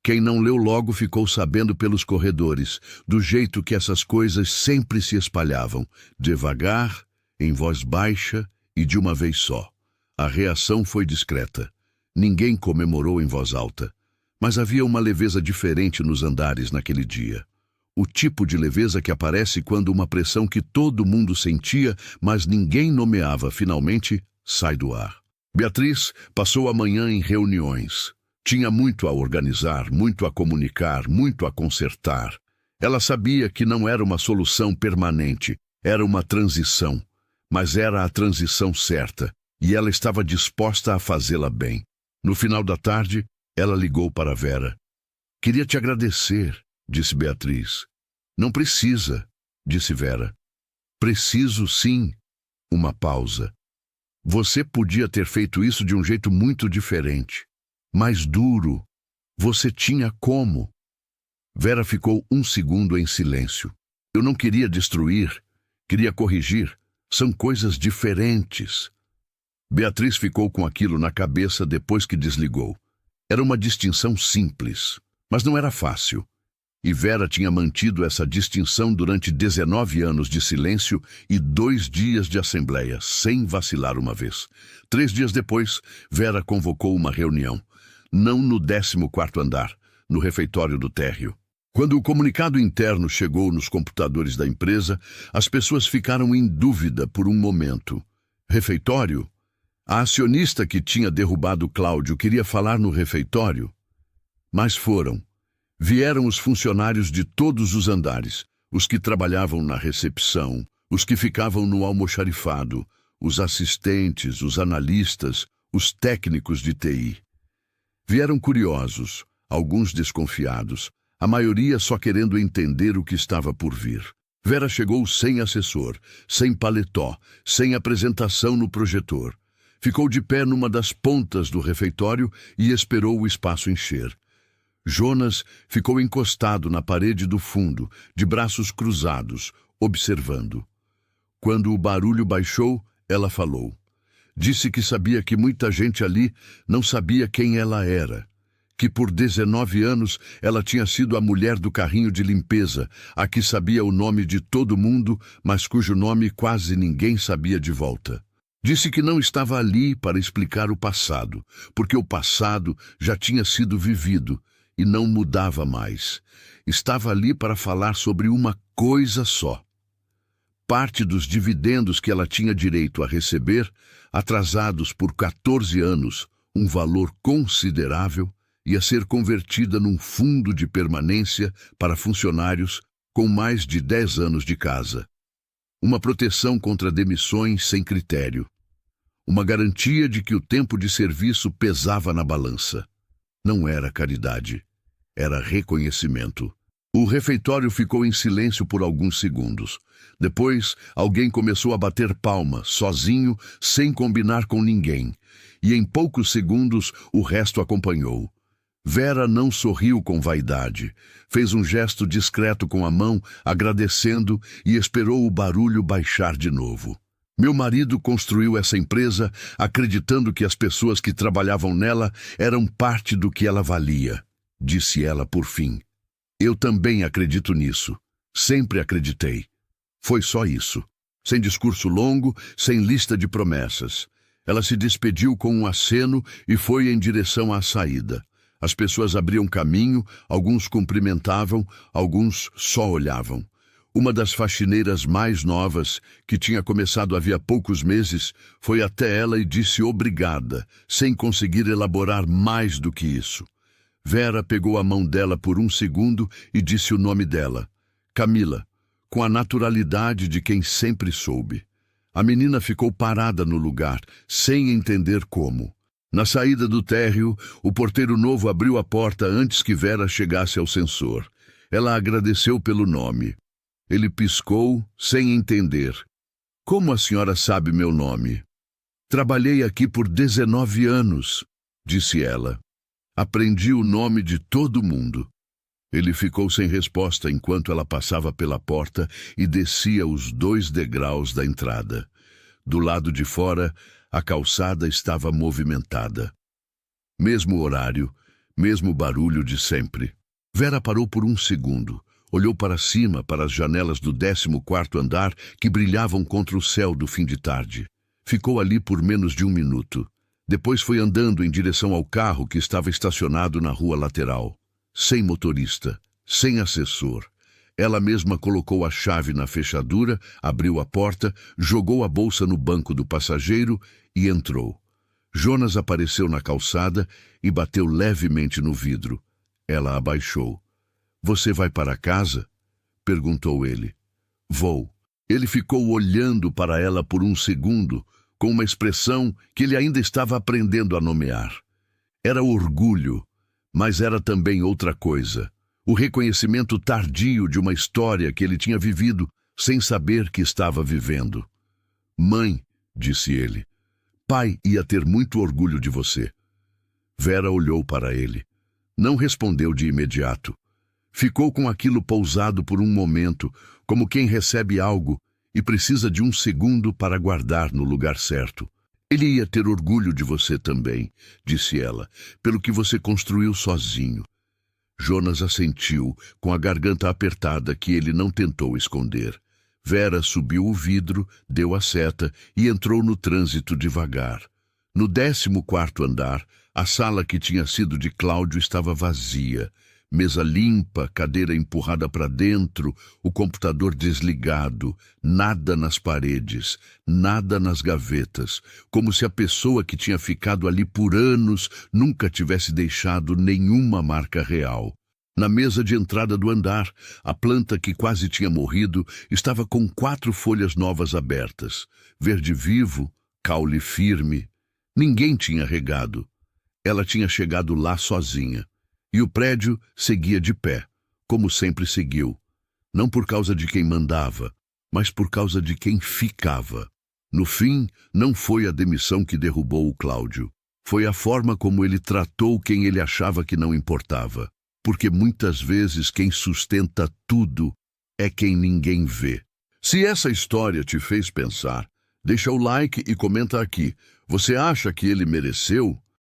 Quem não leu logo ficou sabendo pelos corredores, do jeito que essas coisas sempre se espalhavam, devagar, em voz baixa e de uma vez só. A reação foi discreta. Ninguém comemorou em voz alta. Mas havia uma leveza diferente nos andares naquele dia. O tipo de leveza que aparece quando uma pressão que todo mundo sentia, mas ninguém nomeava, finalmente sai do ar. Beatriz passou a manhã em reuniões. Tinha muito a organizar, muito a comunicar, muito a consertar. Ela sabia que não era uma solução permanente, era uma transição. Mas era a transição certa, e ela estava disposta a fazê-la bem. No final da tarde, ela ligou para Vera. Queria te agradecer, disse Beatriz. Não precisa, disse Vera. Preciso sim. Uma pausa. Você podia ter feito isso de um jeito muito diferente. Mais duro. Você tinha como. Vera ficou 1 segundo em silêncio. Eu não queria destruir, queria corrigir. São coisas diferentes. Beatriz ficou com aquilo na cabeça depois que desligou. Era uma distinção simples, mas não era fácil. E Vera tinha mantido essa distinção durante 19 anos de silêncio e 2 dias de assembleia, sem vacilar uma vez. 3 dias depois, Vera convocou uma reunião. Não no 14º andar, no refeitório do térreo. Quando o comunicado interno chegou nos computadores da empresa, as pessoas ficaram em dúvida por um momento. Refeitório? A acionista que tinha derrubado Cláudio queria falar no refeitório? Mas foram. Vieram os funcionários de todos os andares, os que trabalhavam na recepção, os que ficavam no almoxarifado, os assistentes, os analistas, os técnicos de TI. Vieram curiosos, alguns desconfiados, a maioria só querendo entender o que estava por vir. Vera chegou sem assessor, sem paletó, sem apresentação no projetor. Ficou de pé numa das pontas do refeitório e esperou o espaço encher. Jonas ficou encostado na parede do fundo, de braços cruzados, observando. Quando o barulho baixou, ela falou. Disse que sabia que muita gente ali não sabia quem ela era. Que por 19 anos ela tinha sido a mulher do carrinho de limpeza, a que sabia o nome de todo mundo, mas cujo nome quase ninguém sabia de volta. Disse que não estava ali para explicar o passado, porque o passado já tinha sido vivido e não mudava mais. Estava ali para falar sobre uma coisa só. Parte dos dividendos que ela tinha direito a receber, atrasados por 14 anos, um valor considerável, ia ser convertida num fundo de permanência para funcionários com mais de 10 anos de casa. Uma proteção contra demissões sem critério. Uma garantia de que o tempo de serviço pesava na balança. Não era caridade, era reconhecimento. O refeitório ficou em silêncio por alguns segundos. Depois, alguém começou a bater palma, sozinho, sem combinar com ninguém. E em poucos segundos, o resto acompanhou. Vera não sorriu com vaidade. Fez um gesto discreto com a mão, agradecendo, e esperou o barulho baixar de novo. Meu marido construiu essa empresa acreditando que as pessoas que trabalhavam nela eram parte do que ela valia, disse ela por fim. Eu também acredito nisso. Sempre acreditei. Foi só isso. Sem discurso longo, sem lista de promessas. Ela se despediu com um aceno e foi em direção à saída. As pessoas abriam caminho, alguns cumprimentavam, alguns só olhavam. Uma das faxineiras mais novas, que tinha começado havia poucos meses, foi até ela e disse obrigada, sem conseguir elaborar mais do que isso. Vera pegou a mão dela por um segundo e disse o nome dela, Camila, com a naturalidade de quem sempre soube. A menina ficou parada no lugar, sem entender como. Na saída do térreo, o porteiro novo abriu a porta antes que Vera chegasse ao sensor. Ela agradeceu pelo nome. Ele piscou, sem entender. Como a senhora sabe meu nome? Trabalhei aqui por 19 anos, disse ela. Aprendi o nome de todo mundo. Ele ficou sem resposta enquanto ela passava pela porta e descia os 2 degraus da entrada. Do lado de fora, a calçada estava movimentada. Mesmo horário, mesmo barulho de sempre. Vera parou por um segundo. Olhou para cima, para as janelas do 14º andar que brilhavam contra o céu do fim de tarde. Ficou ali por menos de 1 minuto. Depois foi andando em direção ao carro que estava estacionado na rua lateral. Sem motorista, sem assessor. Ela mesma colocou a chave na fechadura, abriu a porta, jogou a bolsa no banco do passageiro e entrou. Jonas apareceu na calçada e bateu levemente no vidro. Ela abaixou. "Você vai para casa?" perguntou ele. "Vou." Ele ficou olhando para ela por um segundo, com uma expressão que ele ainda estava aprendendo a nomear. Era orgulho, mas era também outra coisa. O reconhecimento tardio de uma história que ele tinha vivido sem saber que estava vivendo. "Mãe", disse ele, "pai ia ter muito orgulho de você." Vera olhou para ele. Não respondeu de imediato. Ficou com aquilo pousado por um momento, como quem recebe algo e precisa de um segundo para guardar no lugar certo. "Ele ia ter orgulho de você também", disse ela, "pelo que você construiu sozinho." Jonas assentiu, com a garganta apertada que ele não tentou esconder. Vera subiu o vidro, deu a seta e entrou no trânsito devagar. No 14º andar, a sala que tinha sido de Cláudio estava vazia. Mesa limpa, cadeira empurrada para dentro, o computador desligado, nada nas paredes, nada nas gavetas, como se a pessoa que tinha ficado ali por anos nunca tivesse deixado nenhuma marca real. Na mesa de entrada do andar, a planta que quase tinha morrido estava com 4 folhas novas abertas. Verde vivo, caule firme. Ninguém tinha regado. Ela tinha chegado lá sozinha. E o prédio seguia de pé, como sempre seguiu. Não por causa de quem mandava, mas por causa de quem ficava. No fim, não foi a demissão que derrubou o Cláudio. Foi a forma como ele tratou quem ele achava que não importava. Porque muitas vezes quem sustenta tudo é quem ninguém vê. Se essa história te fez pensar, deixa o like e comenta aqui. Você acha que ele mereceu?